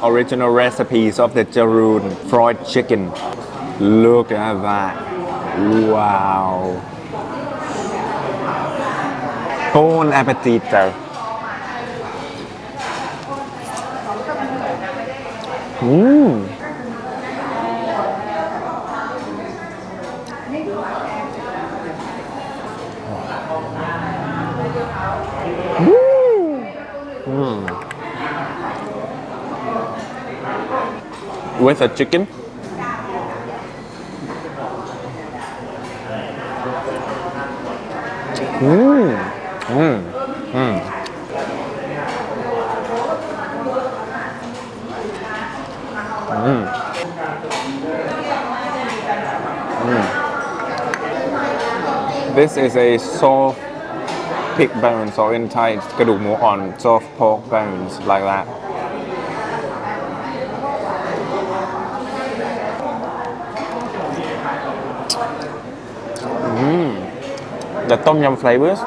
Original recipes of the Jaroon fried chicken. Look at that. Wow. Bon appetito. Mmm. With a chicken. This is a soft pig bones, or in Thai, it's กระดูกหมูอ่อน soft pork bones, like that. The tom yum flavors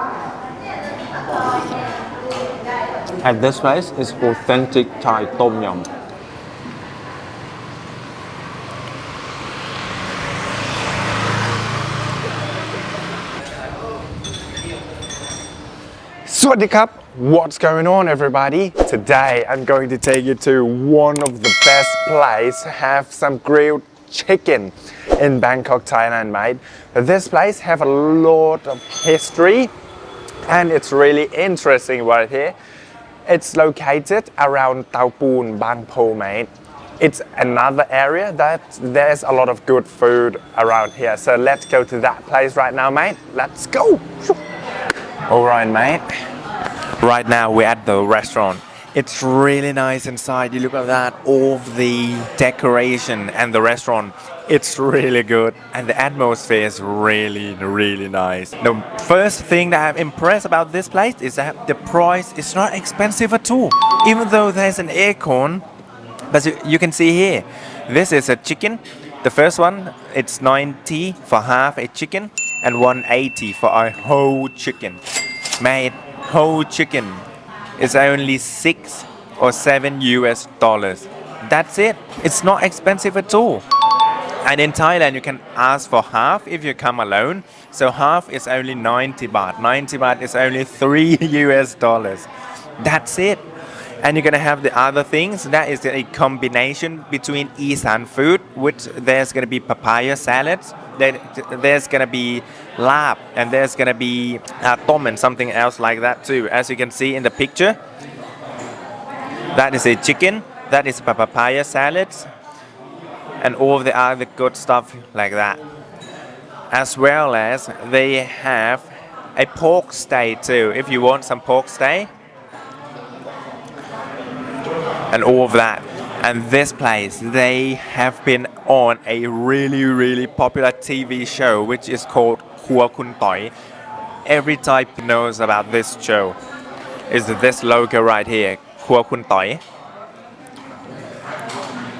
at this place is authentic Thai tom yum. Swadikap, what's going on everybody? Today I'm going to take you to one of the best places to have some grilled chicken in Bangkok, Thailand, mate. This place have a lot of history and it's really interesting right here. It's located around Tao Poon, Bang Po, mate. It's another area that there's a lot of good food around here. So let's go to that place right now, mate. Let's go. Alright, mate. Right now we're at the restaurant. It's really nice inside. You look at that, all of the decoration and the restaurant. It's really good and the atmosphere is really, really nice. The first thing that I'm impressed about this place is that the price is not expensive at all. Even though there's an aircon, but you can see here, this is a chicken. The first one, it's 90 for half a chicken and 180 for a whole chicken. Made whole chicken is only 6 or 7 US dollars. That's it. It's not expensive at all. And in Thailand, you can ask for half if you come alone. So half is only 90 baht. 90 baht is only 3 US dollars. That's it. And you're gonna have the other things. That is a combination between Esan food, which there's gonna be papaya salads. There's gonna be lap, and there's gonna be tom and something else like that too. As you can see in the picture, that is a chicken. That is papaya salads. And all the other good stuff like that. As well as they have a pork steak too, if you want some pork steak. And all of that. And this place, they have been on a really, really popular TV show, which is called Khua Kun Toi. Every Thai knows about this show. Is this logo right here, Khua Kun Toi.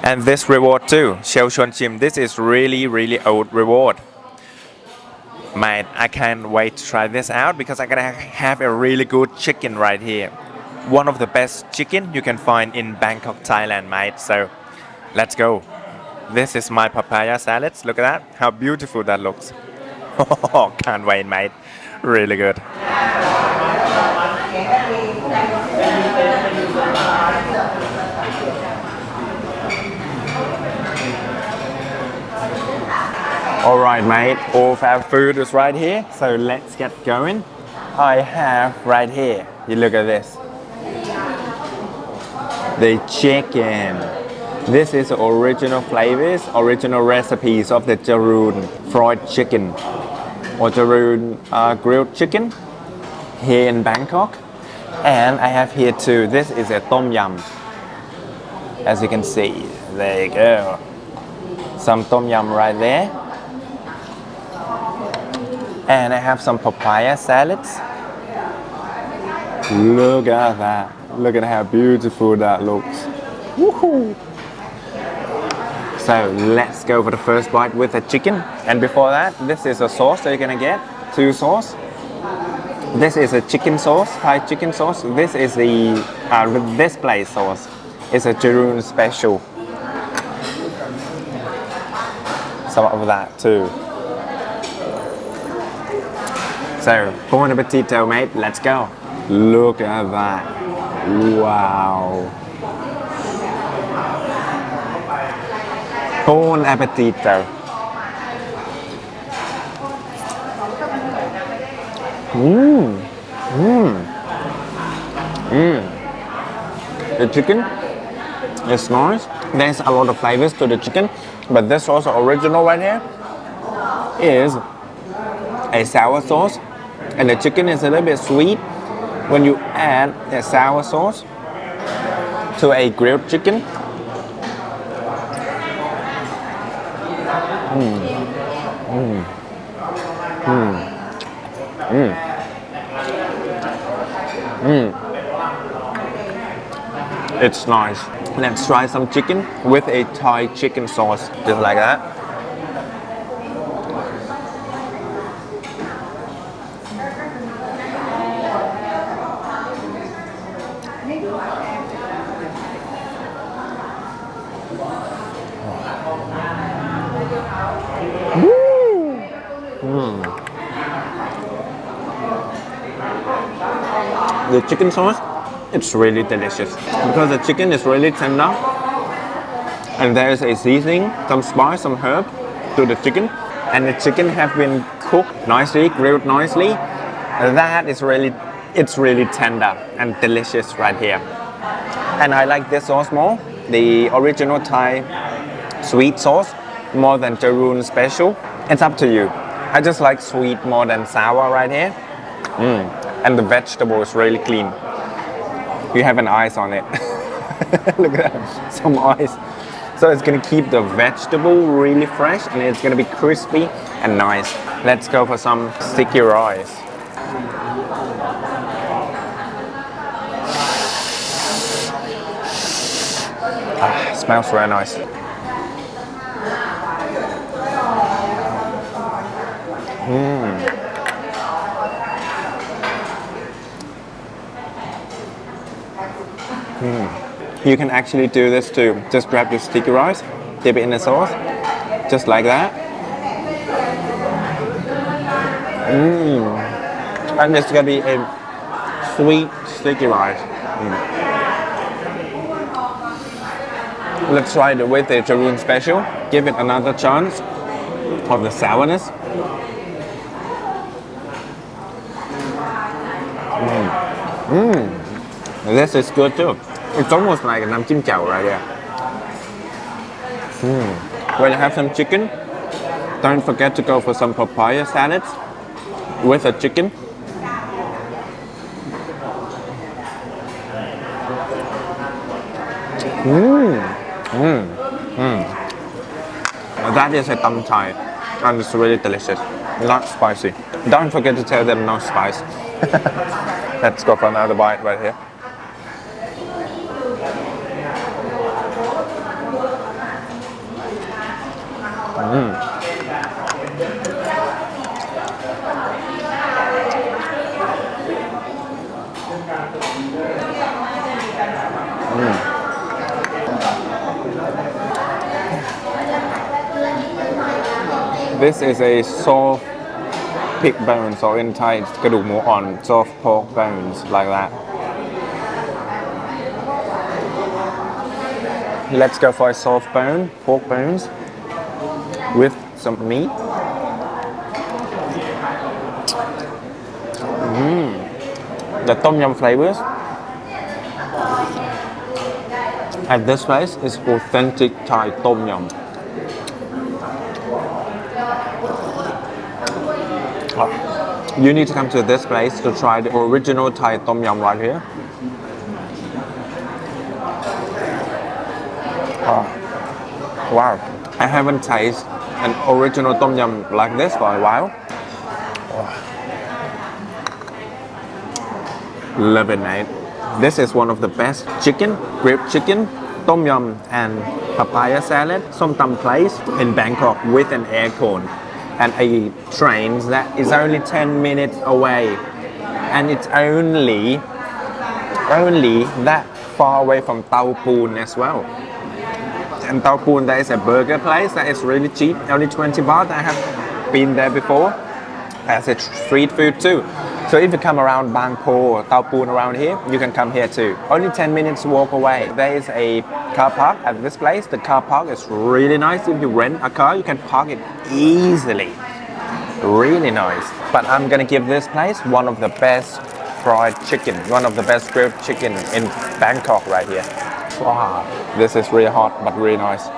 And this reward too, Shell Chon Chim. This is really, really old reward. Mate, I can't wait to try this out because I'm gonna have a really good chicken right here. One of the best chicken you can find in Bangkok, Thailand, mate. So let's go. This is my papaya salads. Look at that, how beautiful that looks. Can't wait, mate. Really good. Alright, mate, all of our food is right here, so let's get going. I have right here, you look at this, the chicken. This is original flavors, original recipes of the Jaroon fried chicken or Jaroon grilled chicken here in Bangkok. And I have here too, this is a tom yum. As you can see, there you go. Some tom yum right there. And I have some papaya salads. Look at that. Look at how beautiful that looks. Woohoo! So let's go for the first bite with the chicken. And before that, this is a sauce that you're gonna get. 2 sauce. This is a chicken sauce, Thai chicken sauce. This is the this place sauce. It's a Jaroon special. Some of that too. So, bon appetito, mate. Let's go. Look at that. Wow. Bon appetito. The chicken is nice. There's a lot of flavors to the chicken, but this also original right here is a sour sauce, and the chicken is a little bit sweet. When you add a sour sauce to a grilled chicken, it's nice. Let's try some chicken with a Thai chicken sauce, just like that. The chicken sauce, it's really delicious because the chicken is really tender, and there is a seasoning, some spice, some herb to the chicken, and the chicken have been cooked nicely, grilled nicely. That is really, it's really tender and delicious right here. And I like this sauce more, the original Thai sweet sauce, more than Jaroon special. It's up to you. I just like sweet more than sour right here. And the vegetable is really clean. You have an ice on it. Look at that, some ice. So it's gonna keep the vegetable really fresh, and it's gonna be crispy and nice. Let's go for some sticky rice. Smells very nice. You can actually do this too. Just grab your sticky rice, dip it in the sauce, just like that. And it's gonna be a sweet sticky rice. Let's try it with the Jaroon special. Give it another chance of the sourness. This is good too. It's almost like a nam chim chao right here. When you have some chicken, don't forget to go for some papaya salads with a chicken. That is a tam Thai, and it's really delicious. Not spicy. Don't forget to tell them no spice. Let's go for another bite right here. This is a soft pig bones, or in Thai, it's กระดูกหมูอ่อน soft pork bones, like that. Let's go for a soft bone, pork bones, with some meat. The tom yum flavors at this place is authentic Thai tom yum. You need to come to this place to try the original Thai tom yum right here. Wow, I haven't tasted an original tom yum like this for a while. Love it, mate. This is one of the best chicken, grilled chicken, tom yum and papaya salad, som tam place in Bangkok with an aircon and a train that is only 10 minutes away, and it's only that far away from Tao Poon as well. And Tao Poon, there is a burger place that is really cheap, only 20 baht. I have been there before. As a street food too. So if you come around Bangkok or Tao Poon around here, you can come here too. Only 10 minutes walk away. There is a car park at this place. The car park is really nice. If you rent a car, you can park it easily. Really nice. But I'm gonna give this place one of the best fried chicken, one of the best grilled chicken in Bangkok right here. Wow, this is really hot but really nice.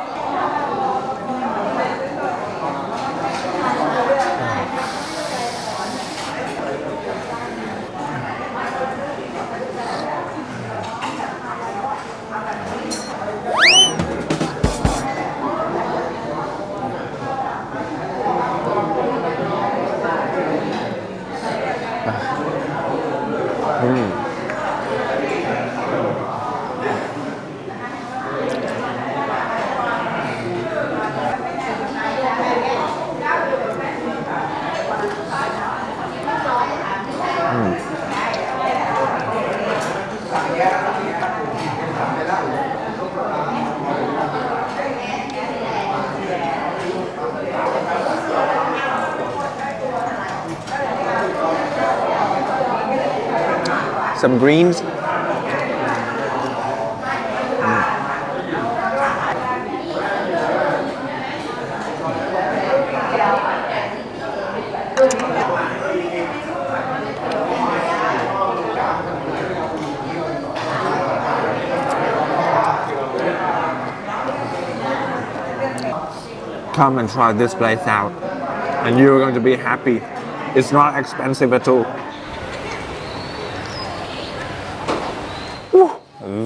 Some greens. Come and try this place out and you're going to be happy. It's not expensive at all.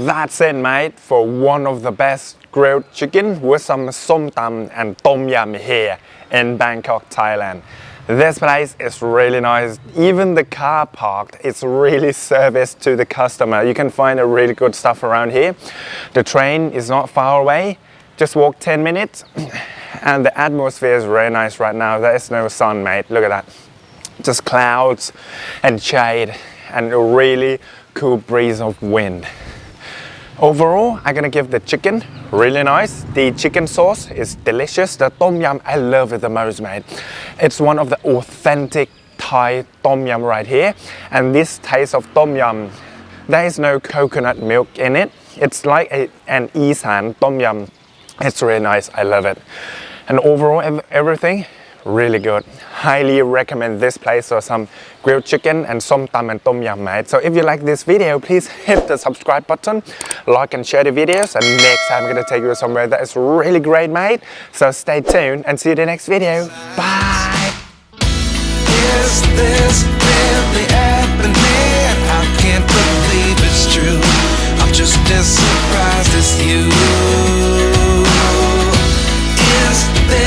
That's it, mate, for one of the best grilled chicken with some som tam and tom yum here in Bangkok, Thailand. This place is really nice. Even the car park is really service to the customer. You can find a really good stuff around here. The train is not far away. Just walk 10 minutes. And the atmosphere is very nice right now. There is no sun, mate. Look at that. Just clouds and shade and a really cool breeze of wind. Overall, I'm gonna give the chicken really nice. The chicken sauce is delicious. The tom yum, I love it the most, mate. It's one of the authentic Thai tom yum right here. And this taste of tom yum, there is no coconut milk in it. It's like an Esan tom yum. It's really nice, I love it. And overall, everything, really good. Highly recommend this place for some grilled chicken and som tam and tom yum, mate. So if you like this video, please hit the subscribe button, like and share the videos. And next time I'm gonna take you somewhere that is really great, mate. So stay tuned and see you in the next video. Bye! Is this really